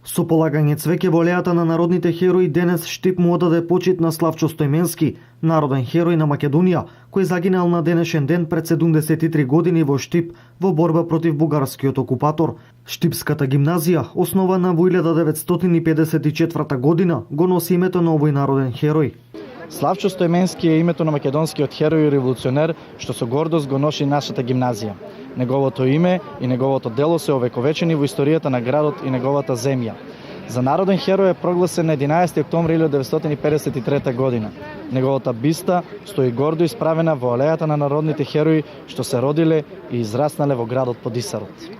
Со полагање цвеќе во алејата на народните херои денес Штип му одаде почит на Славчо Стојменски, народен херој на Македонија, кој загинал на денешен ден пред 73 години во Штип во борба против бугарскиот окупатор. Штипската гимназија, основана во 1954 година, го носи името на овој народен херој. Славчо Стојменски е името на македонскиот херој и револуционер што со гордост го носи нашата гимназија. Неговото име и неговото дело се овековечени во историјата на градот и неговата земја. За народен херој е прогласен на 11 октомври 1953 година. Неговата биста стои гордо исправена во алејата на народните херои што се родиле и израснале во градот Подисарот.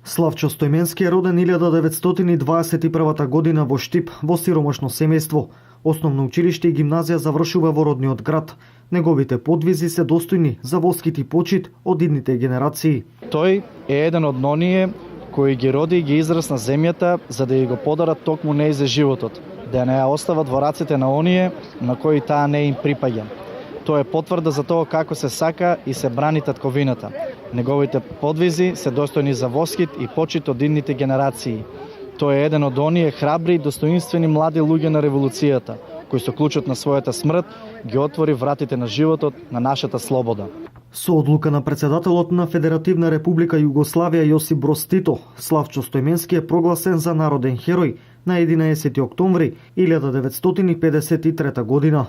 Славчо Стојменски е роден 1921 година во Штип, во сиромашно семејство. Основно училиште и гимназија завршува во родниот град. Неговите подвизи се достојни за воскит и почит од идните генерации. Тој е еден од оние кои ги роди и ги израсна земјата за да ја го подарат токму неј за животот, да не ја остават во рацете на оние на кои таа не им припаѓа. Тоа е потврда за тоа како се сака и се брани татковината. Неговите подвизи се достојни за воскит и почит од идните генерации. Тој е еден од оние храбри и достоинствени млади луѓе на револуцијата, кој со клучот на својата смрт ги отвори вратите на животот на нашата слобода. Со одлука на председателот на Федеративна република Југославија Јосип Броз Тито, Славчо Стојменски е прогласен за народен херој на 11 октомври 1953 година.